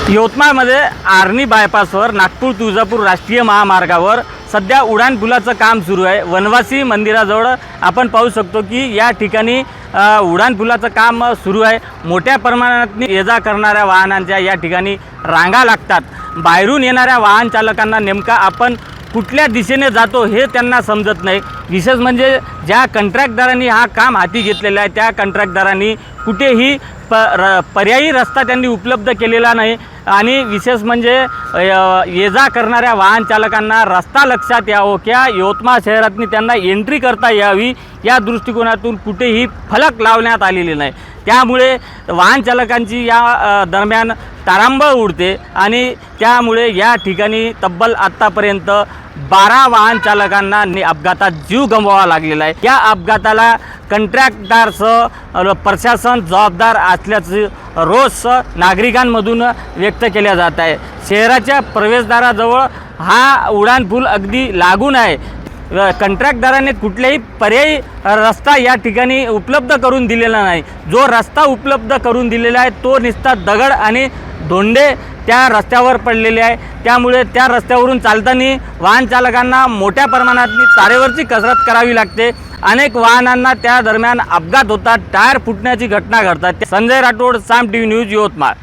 यवतमाळमध्ये आर्णी बायपासवर नागपूर तुळजापूर राष्ट्रीय महामार्गावर सध्या उड्डाण पुलाचं काम सुरू आहे। वनवासी मंदिराजवळ आपण पाहू शकतो की या ठिकाणी उड्डाण पुलाचं काम सुरू आहे। मोठ्या प्रमाणात ये-जा करणाऱ्या वाहनांच्या या ठिकाणी रांगा लागतात। बाहेरून येणाऱ्या वाहन चालकांना नेमका आपण कुठल्या दिशेने जातो हे त्यांना समजत नाही। विशेष म्हणजे ज्या कंत्राटदारांनी हा काम हाती घेतलेला आहे त्या कंत्राटदारांनी कुठेही पर्यायी रस्ता त्यांनी उपलब्ध केलेला नाही आणि विशेष म्हणजे ये-जा करणाऱ्या वाहन चालकांना रस्ता लक्षात यावं किंवा यवतमाळ शहरातनी त्यांना एंट्री करता यावी या दृष्टिकोनातून कुठेही फलक लावण्यात आलेले नाही। त्यामुळे वाहन चालकांची या दरम्यान तारांबळ उडते आणि त्यामुळे या ठिकाणी तब्बल आत्तापर्यंत 12 वाहन चालकांना अपघातात जीव गमवावा लागलेला आहे। या अपघाताला कंत्राटदारसह प्रशासन जबाबदार असल्याचं रोष नागरिकांमधून व्यक्त केला जात आहे। शहराच्या प्रवेशद्वाराजवळ हा उड्डाण पूल अगदी लागून आहे। कंत्राटदाराने कुठल्याही पर्यायी रस्ता या ठिकाणी उपलब्ध करून दिलेला नाही। जो रस्ता उपलब्ध करून दिलेला आहे तो नुसता दगड आणि धोंडे त्या रस्त्यावर पडलेले आहे। त्यामुळे त्या रस्त्यावरून चालताना वाहन चालकांना मोठ्या प्रमाणात तारेवरची कसरत करावी लागते। अनेक वाहनांना त्या दरम्यान अपघात होतात, टायर फुटण्याची घटना घडतात। संजय राठोड, साम टीव्ही न्यूज, यवतमाळ।